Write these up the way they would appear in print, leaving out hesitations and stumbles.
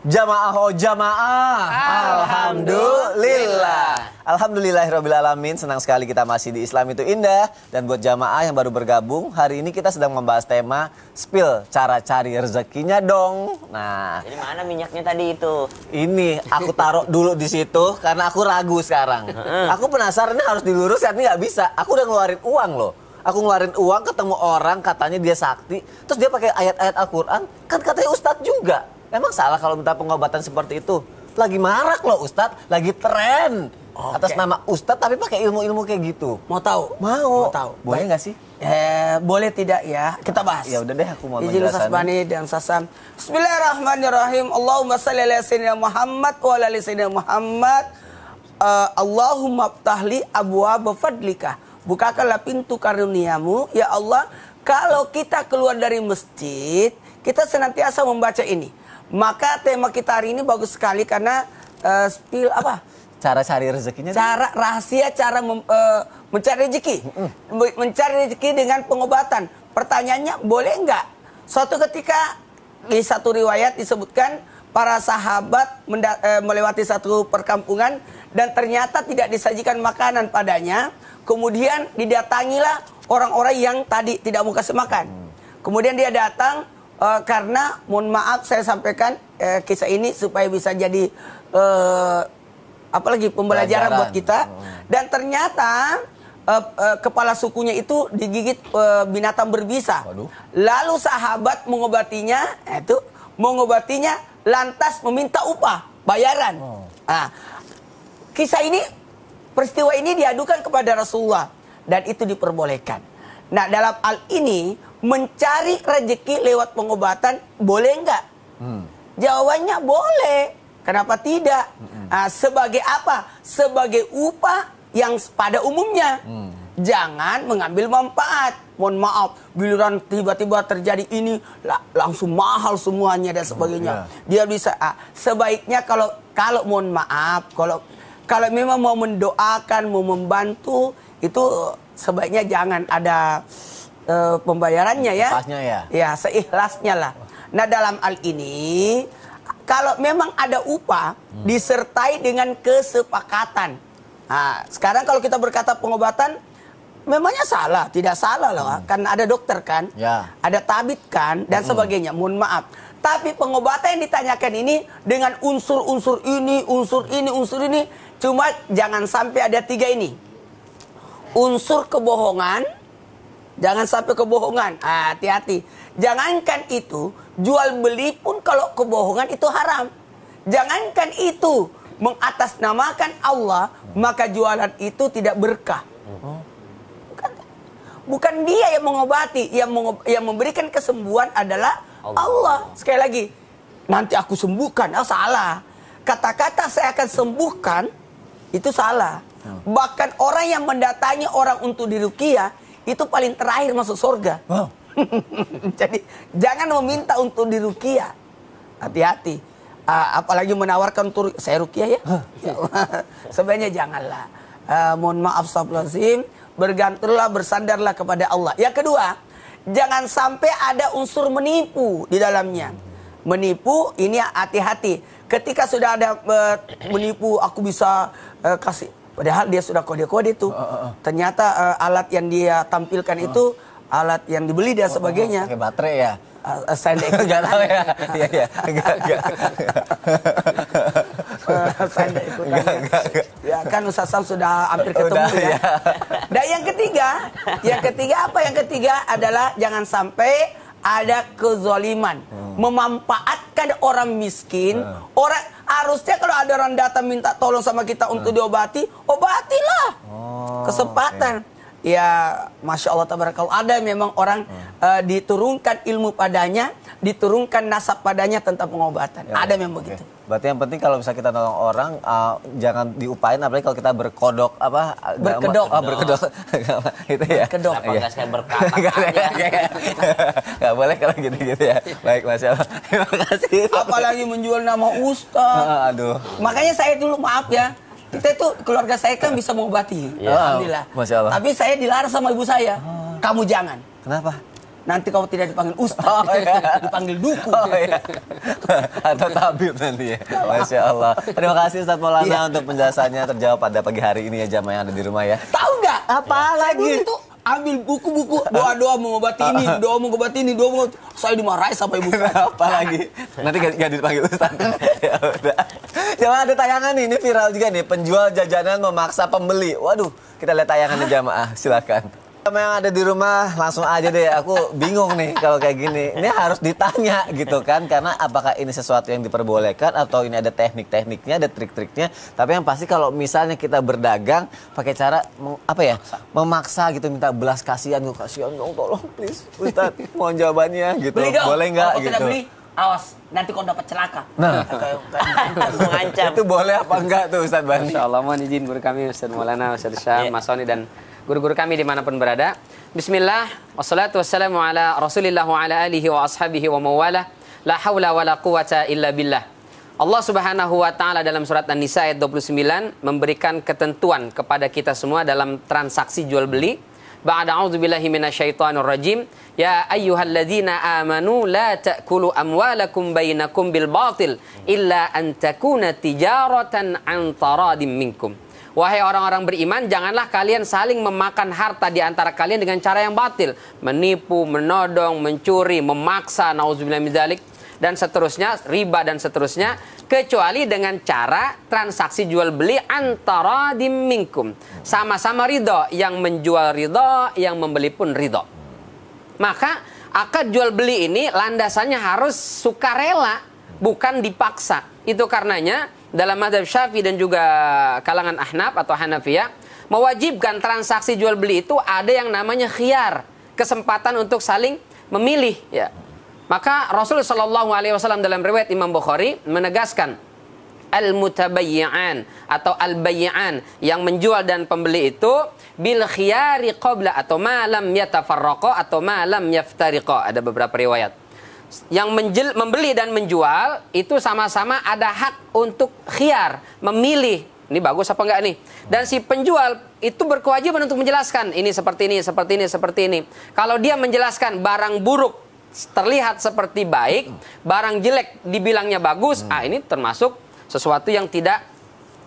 Jamaah oh jamaah. Alhamdulillah. Alhamdulillahirrabbilalamin. Senang sekali kita masih di Islam itu indah. Dan buat jamaah yang baru bergabung, hari ini kita sedang membahas tema spill cara cari rezekinya dong. Nah, jadi mana minyaknya tadi itu? Ini aku taruh dulu di situ karena aku ragu sekarang. Aku penasaran ini harus diluruskan, ini nggak bisa. Aku udah ngeluarin uang loh. Aku ngeluarin uang, ketemu orang katanya dia sakti, terus dia pakai ayat-ayat Al-Quran, kan katanya Ustadz juga. Emang salah kalau minta pengobatan seperti itu? Lagi marak loh Ustadz, lagi tren. Atas nama Ustadz tapi pakai ilmu-ilmu kayak gitu. Mau tahu? Mau tahu. Boleh nggak sih? Boleh tidak ya? Kita bahas. Ya udah deh, aku mau Izin Ustaz Bani dan Sasam. Bismillahirrahmanirrahim. Allahumma salli ala sayyidina Muhammad wa ala ali sayyidina Muhammad. Allahumma ftahli abwaaba fadlika. Bukakanlah pintu karuniamu, ya Allah. Kalau kita keluar dari masjid, kita senantiasa membaca ini. Maka tema kita hari ini bagus sekali karena spill apa? Cara cari rezekinya. Cara rahasia cara mencari rezeki. Mencari rezeki dengan pengobatan. Pertanyaannya, boleh nggak? Suatu ketika di satu riwayat disebutkan para sahabat melewati satu perkampungan dan ternyata tidak disajikan makanan padanya. Kemudian didatangilah orang-orang yang tadi tidak mau kasih makan. Kemudian dia datang karena, mohon maaf saya sampaikan kisah ini supaya bisa jadi apalagi pembelajaran buat kita. Dan ternyata kepala sukunya itu digigit binatang berbisa. Lalu sahabat mengobatinya lantas meminta upah, bayaran. Nah, kisah ini, peristiwa ini diadukan kepada Rasulullah dan itu diperbolehkan. Nah, dalam hal ini mencari rezeki lewat pengobatan boleh nggak? Jawabannya boleh. Kenapa tidak? Nah, sebagai apa? Sebagai upah yang pada umumnya. Jangan mengambil manfaat. Mohon maaf, giliran tiba-tiba terjadi ini langsung mahal semuanya dan sebagainya. Dia bisa sebaiknya kalau mohon maaf, kalau memang mau mendoakan, mau membantu, itu sebaiknya jangan ada pembayarannya ya. Lepasnya ya. Ya, seikhlasnya lah. Nah, dalam hal ini kalau memang ada upah disertai dengan kesepakatan. Nah, sekarang kalau kita berkata pengobatan memangnya salah? Tidak salah lah, kan ada dokter kan, ada tabib kan dan sebagainya. Mohon maaf. Tapi pengobatan yang ditanyakan ini dengan unsur-unsur ini, unsur ini, cuma jangan sampai ada 3 ini. Unsur kebohongan, jangan sampai kebohongan. Hati-hati. Jangankan itu, jual beli pun kalau kebohongan itu haram. Jangankan itu, mengatasnamakan Allah, maka jualan itu tidak berkah. Bukan dia yang mengobati, yang memberikan kesembuhan adalah Allah. Sekali lagi, nanti aku sembuhkan, salah. Kata-kata saya akan sembuhkan, itu salah. Bahkan orang yang mendatangi orang untuk diruqyah, itu paling terakhir masuk surga. Jadi, jangan meminta untuk diruqyah. Hati-hati. Apalagi menawarkan untuk saya ruqyah ya. Sebenarnya janganlah. Mohon maaf, astagfirullahaladzim. Bergantunglah, bersandarlah kepada Allah. Yang kedua, jangan sampai ada unsur menipu di dalamnya. Menipu ini hati-hati. Ketika sudah ada menipu, aku bisa kasih. Padahal dia sudah kode-kode itu. Ternyata alat yang dia tampilkan itu alat yang dibeli dan sebagainya. Pakai baterai ya? Saya nggak tahu ya. Iya. Enggak. Saya ikutan. Ya kan Ustaz Sam sudah hampir ketemu ya. Dan yang ketiga apa? Yang ketiga adalah jangan sampai ada kezaliman, memanfaatkan orang miskin. Orang harusnya kalau ada orang datang minta tolong sama kita untuk diobati, obatilah. Kesempatan. Ya, Masya Allah, tabarakallah. Ada memang orang diturunkan ilmu padanya, diturunkan nasab padanya tentang pengobatan. Ada memang begitu. Berarti yang penting kalau misalnya kita nolong orang, jangan diupain, apalagi kalau kita berkodok apa? Berkedok. Itu ya. Berkedok. Apa nggak saya berkata aja. Nggak boleh kalau gitu-gitu ya. Baik, Masya Allah. Terima kasih. Apalagi menjual nama Ustaz. Aduh. Makanya saya dulu, maaf ya, kita itu keluarga saya kan bisa mengobati. Alhamdulillah. Masya Allah. Tapi saya dilarang sama ibu saya. Kamu jangan. Kenapa? nanti kau tidak dipanggil ustaz, dipanggil dukun. Atau tabib nanti ya. Masya Allah. Terima kasih Ustaz Maulana untuk penjelasannya terjawab pada pagi hari ini ya jamaah yang ada di rumah ya. Tahu nggak? Apa lagi? Itu ambil buku-buku doa-doa mengobati ini, doa mengobati ini, doa mengobati. Saya dimarahi sampai ibu saya. Apa lagi? Nanti gak dipanggil Ustaz. Ya udah. Jamaah ada tayangan nih, ini viral juga nih. Penjual jajanan memaksa pembeli. Waduh, kita lihat tayangannya jamaah. Silakan. Sama yang ada di rumah langsung aja deh, aku bingung nih kalau kayak gini. Ini harus ditanya gitu kan, karena apakah ini sesuatu yang diperbolehkan atau ini ada teknik-tekniknya, ada trik-triknya. Tapi yang pasti kalau misalnya kita berdagang pakai cara memaksa gitu, minta belas kasihan, kasihan dong, tolong please Ustaz, mohon jawabannya gitu. Beli dong. Boleh nggak Kalau gitu? tidak beli, awas nanti kau dapat celaka. Nah, Mengancam. itu boleh apa enggak tuh Ustaz Bani? Masya Allah, mohon izin guru kami Ustaz Maulana, Ustaz Syam, Mas Soni dan guru-guru kami dimanapun berada. Bismillah, wassalatu wassalamu ala rasulillah wa ala alihi wa ashabihi wa mawalah. La hawla wa la quwata illa billah. Allah subhanahu wa ta'ala dalam surat An-Nisa ayat 29 memberikan ketentuan kepada kita semua dalam transaksi jual beli. Ba'da a'udzubillahi minasyaitonir rajim. Ya ayyuhalladzina amanu la ta'kulu amwalakum bainakum bil batil illa an takuna tijaratan an taradim minkum. Wahai orang-orang beriman, janganlah kalian saling memakan harta di antara kalian dengan cara yang batil. Menipu, menodong, mencuri, memaksa, nauzubillah min dzalik, dan seterusnya, riba dan seterusnya. Kecuali dengan cara transaksi jual beli antara minkum. Sama-sama ridho, yang menjual ridho, yang membeli pun ridho. Maka akad jual beli ini landasannya harus sukarela, bukan dipaksa. Itu karenanya dalam mazhab Syafi'i dan juga kalangan Ahnaf atau Hanafiyah mewajibkan transaksi jual beli itu ada yang namanya khiyar, kesempatan untuk saling memilih ya. Maka Rasul sallallahu alaihi wasallam dalam riwayat Imam Bukhari menegaskan al-mutabayyi'an atau al-bayyi'an, yang menjual dan pembeli itu bil khiyari qabla atau ma lam yatafarraqa atau ma lam yaftariqa. Ada beberapa riwayat. Yang membeli dan menjual itu sama-sama ada hak untuk khiyar, memilih ini bagus apa enggak nih. Dan si penjual itu berkewajiban untuk menjelaskan ini seperti ini, seperti ini, seperti ini. Kalau dia menjelaskan barang buruk terlihat seperti baik, barang jelek dibilangnya bagus, ini termasuk sesuatu yang tidak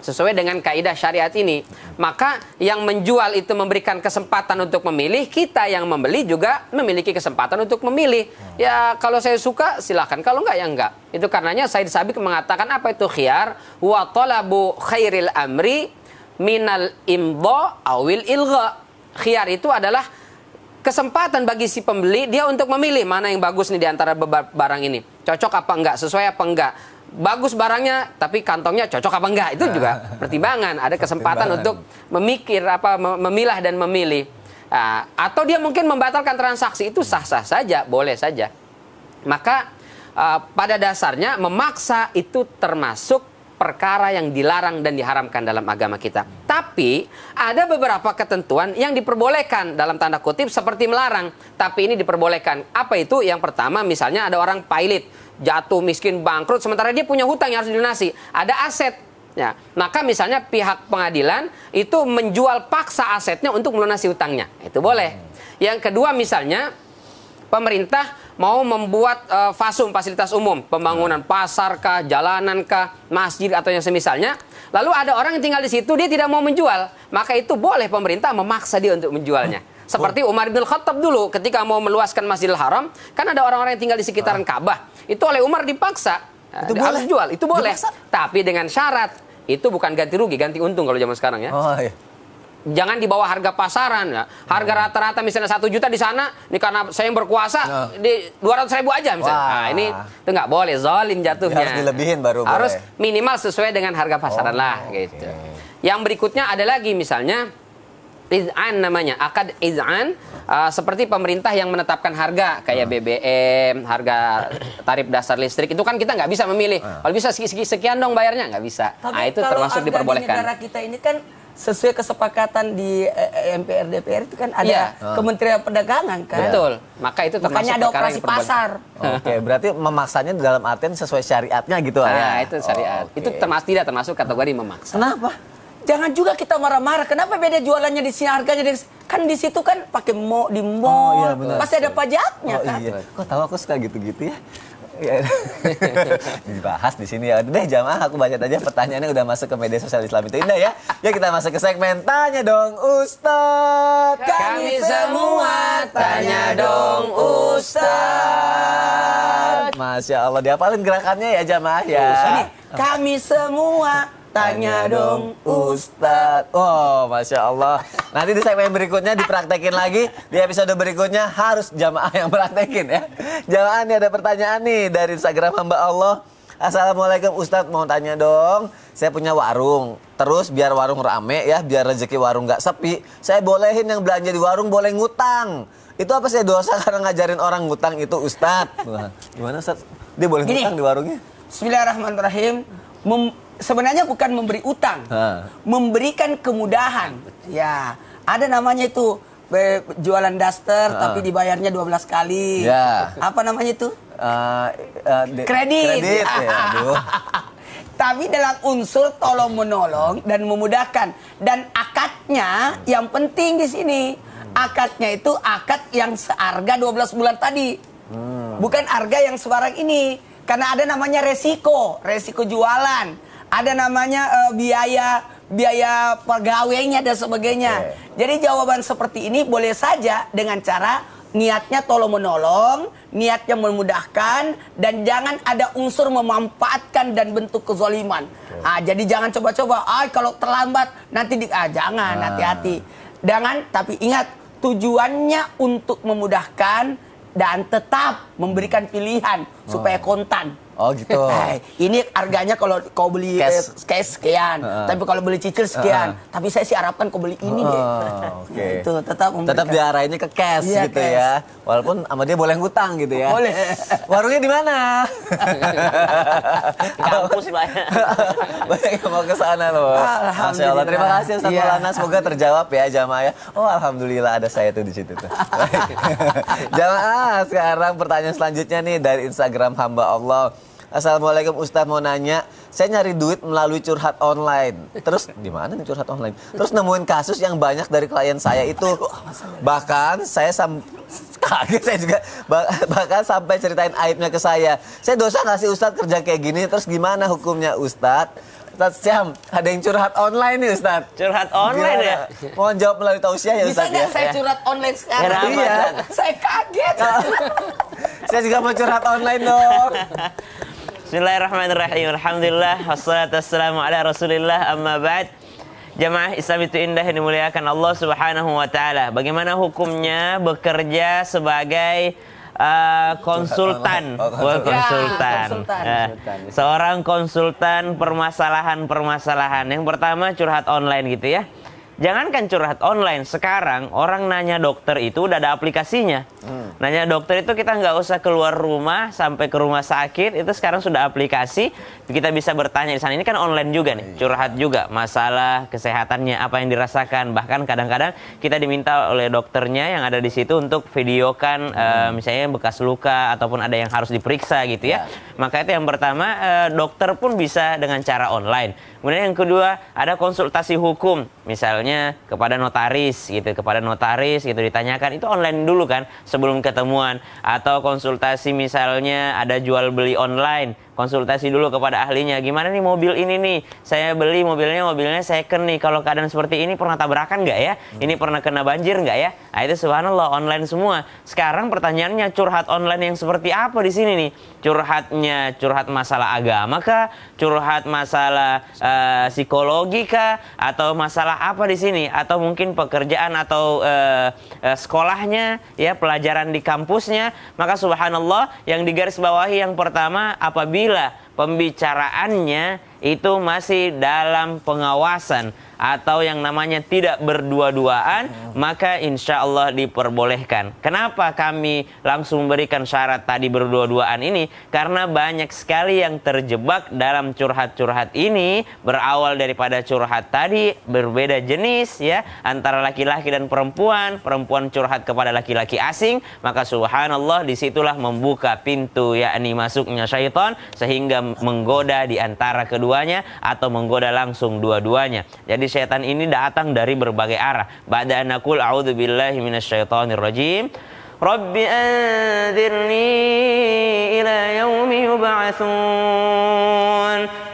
sesuai dengan kaidah syariat ini. Maka yang menjual itu memberikan kesempatan untuk memilih, kita yang membeli juga memiliki kesempatan untuk memilih. Ya kalau saya suka silakan, kalau enggak ya enggak. Itu karenanya Said Sabiq mengatakan apa itu khiyar? Wa talabu khairil amri minal imdha awil ilgha. Khiyar itu adalah kesempatan bagi si pembeli dia untuk memilih mana yang bagus nih di antara barang ini. Cocok apa enggak, sesuai apa enggak. Bagus barangnya, tapi kantongnya cocok apa enggak, itu juga pertimbangan. Ada kesempatan untuk memikir memilah dan memilih. Atau dia mungkin membatalkan transaksi, itu sah-sah saja, boleh saja. Maka pada dasarnya memaksa itu termasuk perkara yang dilarang dan diharamkan dalam agama kita. Tapi ada beberapa ketentuan yang diperbolehkan dalam tanda kutip seperti melarang, tapi ini diperbolehkan. Apa itu? Yang pertama misalnya ada orang pailit, jatuh miskin, bangkrut, sementara dia punya hutang yang harus dilunasi, ada aset ya, maka misalnya pihak pengadilan itu menjual paksa asetnya untuk melunasi hutangnya, itu boleh. Yang kedua misalnya pemerintah mau membuat fasilitas umum, pembangunan pasar kah, jalanan kah, masjid atau yang semisalnya, lalu ada orang yang tinggal di situ dia tidak mau menjual, maka itu boleh pemerintah memaksa dia untuk menjualnya. Seperti Umar bin Khattab dulu ketika mau meluaskan Masjidil Haram, kan ada orang-orang yang tinggal di sekitaran Ka'bah. Itu oleh Umar dipaksa. Itu boleh jual, itu boleh. Dipaksa. Tapi dengan syarat, itu bukan ganti rugi, ganti untung kalau zaman sekarang ya. Oh, iya. Jangan di bawah harga pasaran ya. Harga rata-rata misalnya 1 juta di sana, ini karena saya yang berkuasa di 200.000 aja misalnya. Nah, ini itu nggak boleh, zalim jatuhnya. Harus dilebihin baru harus boleh. Minimal sesuai dengan harga pasaran lah gitu. Yang berikutnya ada lagi misalnya iz'an namanya, akad iz'an, seperti pemerintah yang menetapkan harga kayak BBM, harga tarif dasar listrik, itu kan kita nggak bisa memilih. Kalau bisa sekian dong bayarnya, nggak bisa. Nah, itu termasuk diperbolehkan. Di negara kita ini kan sesuai kesepakatan di MPR DPR itu kan ada Kementerian Perdagangan kan. Betul. Maka itu termasuk makanya ada operasi pasar. Oke, berarti memaksanya dalam artian sesuai syariatnya gitu ya. ya. Itu syariat. Itu tidak termasuk kategori memaksa. Kenapa? Jangan juga kita marah-marah. Kenapa beda jualannya di sini harganya kan di situ kan pakai di mall. Iya, benar. Pasti ada pajaknya kan. Iya. Kok tahu aku suka gitu-gitu ya? Ya. Dibahas di sini ya. Udah jamaah, aku baca aja pertanyaannya udah masuk ke media sosial Islam itu indah ya. Ya kita masuk ke segmen Tanya Dong Ustadz. Kami semua tanya dong Ustadz. Masya Allah, dihafalin gerakannya ya jamaah ya. Ini kami semua tanya dong Ustadz. Oh, Masya Allah. Nanti di segmen berikutnya dipraktekin lagi. Di episode berikutnya harus jamaah yang praktekin ya. Jamaah, nih ada pertanyaan nih dari Instagram hamba Allah. Assalamualaikum Ustadz, mau tanya dong. Saya punya warung. Terus biar warung rame ya, biar rezeki warung nggak sepi, saya bolehin yang belanja di warung boleh ngutang. Itu apa sih dosa karena ngajarin orang ngutang itu Ustadz? Wah, gimana Ustadz? Dia boleh ngutang di warungnya? Bismillahirrahmanirrahim. Sebenarnya bukan memberi utang, memberikan kemudahan. Ya, ada namanya itu jualan daster tapi dibayarnya 12 kali. Ya. Apa namanya itu? Kredit. Kredit. Ya, aduh. Tapi dalam unsur tolong menolong dan memudahkan, dan akadnya yang penting di sini. Akadnya itu akad yang seharga 12 bulan tadi. Bukan harga yang sekarang ini. Karena ada namanya resiko jualan. Ada namanya biaya pegawainya dan sebagainya. Jadi jawaban seperti ini boleh saja dengan cara niatnya tolong menolong, niatnya memudahkan, dan jangan ada unsur memanfaatkan dan bentuk kezaliman. Jadi jangan coba-coba, kalau terlambat nanti jangan, hati-hati. Jangan, tapi ingat tujuannya untuk memudahkan dan tetap memberikan pilihan supaya kontan. Oh gitu. Ini harganya kalau kau beli cash sekian, tapi kalau beli cicil sekian. Tapi saya sih harapkan kau beli ini deh. Oke. Itu tetap diarahinnya ke cash gitu cash. Ya. Walaupun sama dia boleh ngutang gitu ya. Boleh. Warungnya di mana? Di kampus banyak. Banyak yang mau ke sana loh. Masya Allah. Terima kasih Ustaz Maulana. Semoga terjawab ya jamaah ya. Oh alhamdulillah ada saya tuh di situ tuh. Jamaah, sekarang pertanyaan selanjutnya nih dari Instagram hamba Allah. Assalamualaikum Ustadz, mau nanya, saya nyari duit melalui curhat online. Terus di mana nih curhat online? Terus nemuin kasus yang banyak dari klien saya itu. Bahkan saya kaget saya juga. Bahkan sampai ceritain aibnya ke saya. Saya dosa nggak sih Ustadz kerja kayak gini? Terus gimana hukumnya Ustadz? Ustadz Syam, ada yang curhat online nih Ustadz. Curhat online ya? Mohon jawab melalui tausiah ya Ustadz ya. Bisa saya curhat online sekarang? Iya. Saya kaget. Saya juga mau curhat online dong. Bismillahirrahmanirrahim. Alhamdulillah wassalatu wassalamu ala Rasulillah, amma ba'd. Jamaah Islam itu indah yang dimuliakan Allah Subhanahu wa taala. Bagaimana hukumnya bekerja sebagai konsultan? Konsultan. Seorang konsultan permasalahan-permasalahan. Yang pertama curhat online gitu ya. Jangankan curhat online, sekarang orang nanya dokter itu udah ada aplikasinya. Nanya dokter itu kita nggak usah keluar rumah sampai ke rumah sakit, itu sekarang sudah aplikasi. Kita bisa bertanya di sana. Ini kan online juga nih, curhat juga masalah kesehatannya apa yang dirasakan. Bahkan kadang-kadang kita diminta oleh dokternya yang ada di situ untuk videokan misalnya bekas luka ataupun ada yang harus diperiksa gitu ya. Maka itu yang pertama, dokter pun bisa dengan cara online. Kemudian yang kedua, ada konsultasi hukum, misalnya kepada notaris gitu, ditanyakan, itu online dulu kan sebelum ketemuan. Atau konsultasi misalnya ada jual beli online, konsultasi dulu kepada ahlinya, gimana nih mobil ini nih, saya beli mobilnya second nih, kalau keadaan seperti ini pernah tabrakan nggak ya, ini pernah kena banjir nggak ya. Nah itu subhanallah online semua. Sekarang pertanyaannya, curhat online yang seperti apa di sini nih? Curhat masalah agama kah, curhat masalah psikologi kah, atau masalah apa di sini, atau mungkin pekerjaan atau sekolahnya ya, pelajaran di kampusnya. Maka subhanallah, yang digarisbawahi yang pertama, apabila pembicaraannya itu masih dalam pengawasan atau yang namanya tidak berdua-duaan, maka insya Allah diperbolehkan. Kenapa kami langsung memberikan syarat tadi berdua-duaan ini? Karena banyak sekali yang terjebak dalam curhat-curhat ini, berawal daripada curhat tadi berbeda jenis ya, antara laki-laki dan perempuan curhat kepada laki-laki asing, maka subhanallah disitulah membuka pintu yakni masuknya syaitan, sehingga menggoda di antara keduanya atau menggoda langsung dua-duanya. Jadi setan ini datang dari berbagai arah. Ba'da an naqul a'udzubillahi minasyaitonir rajim. Rabbi anzirni ila yaumi yub'atsun.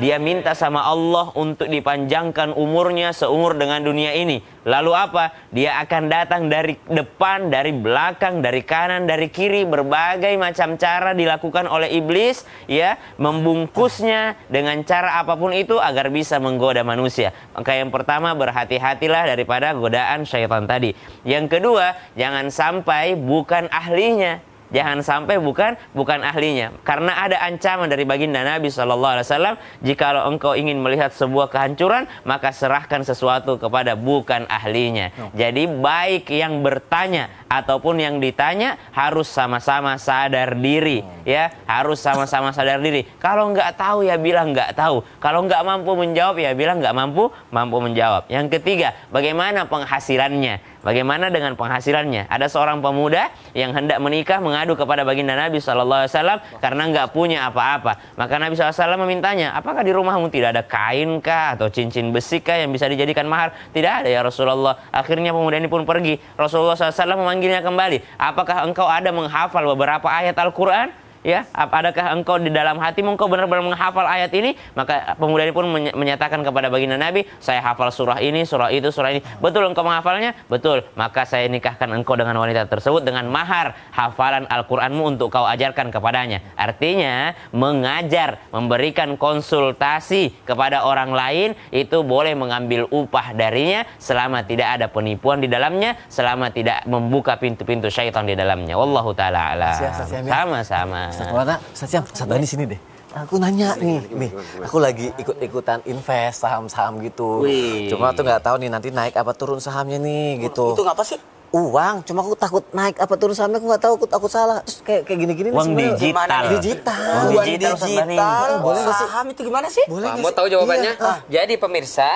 Dia minta sama Allah untuk dipanjangkan umurnya seumur dengan dunia ini. Lalu apa? Dia akan datang dari depan, dari belakang, dari kanan, dari kiri. Berbagai macam cara dilakukan oleh iblis, ya, membungkusnya dengan cara apapun itu agar bisa menggoda manusia. Maka yang pertama, berhati-hatilah daripada godaan syaitan tadi. Yang kedua, jangan sampai bukan ahlinya. Jangan sampai bukan ahlinya. Karena ada ancaman dari baginda Nabi SAW. Jikalau engkau ingin melihat sebuah kehancuran, maka serahkan sesuatu kepada bukan ahlinya. Jadi baik yang bertanya ataupun yang ditanya harus sama-sama sadar diri, ya, harus sama-sama sadar diri. Kalau nggak tahu ya bilang nggak tahu. Kalau nggak mampu menjawab ya bilang nggak mampu menjawab. Yang ketiga, bagaimana penghasilannya? Bagaimana dengan penghasilannya? Ada seorang pemuda yang hendak menikah mengadu kepada baginda Nabi SAW karena nggak punya apa-apa. Maka Nabi SAW memintanya, apakah di rumahmu tidak ada kain kah atau cincin besi kah yang bisa dijadikan mahar? Tidak ada ya Rasulullah. Akhirnya pemuda ini pun pergi. Rasulullah SAW memanggilnya kembali. Apakah engkau ada menghafal beberapa ayat Al-Quran? Ya, adakah engkau di dalam hatimu engkau benar-benar menghafal ayat ini? Maka pemuda ini pun menyatakan kepada baginda Nabi, saya hafal surah ini, surah itu, surah ini. Betul engkau menghafalnya? Betul. Maka saya nikahkan engkau dengan wanita tersebut dengan mahar hafalan Al-Qur'anmu untuk kau ajarkan kepadanya. Artinya mengajar, memberikan konsultasi kepada orang lain itu boleh mengambil upah darinya selama tidak ada penipuan di dalamnya, selama tidak membuka pintu-pintu syaitan di dalamnya. Wallahu taala a'lam. Sama-sama. Ustaz Dani sini deh. Aku nanya nih, aku lagi ikut-ikutan invest saham-saham gitu. Wih. Cuma tuh nggak tahu nih nanti naik apa turun sahamnya nih gitu. Itu apa sih? Uang, cuma aku takut naik apa turun sahamnya, aku nggak tahu, aku salah. Terus kayak gini-gini Uang nih digital. Digital. Uang digital, Boleh nggak sih? saham itu gimana sih? Boleh nggak Mau sih? tahu jawabannya? Iya. Jadi pemirsa,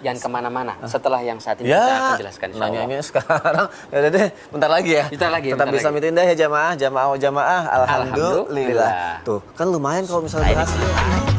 jangan kemana-mana. Setelah yang saat ini kita akan jelaskan. Insya Allah. nanyanya sekarang. Ya udah deh, bentar lagi ya. Bentar lagi, Tetap bentar bisa lagi. Mitu Indah ya jamaah. Alhamdulillah. Alhamdulillah. Tuh, kan lumayan kalau misalnya berhasil.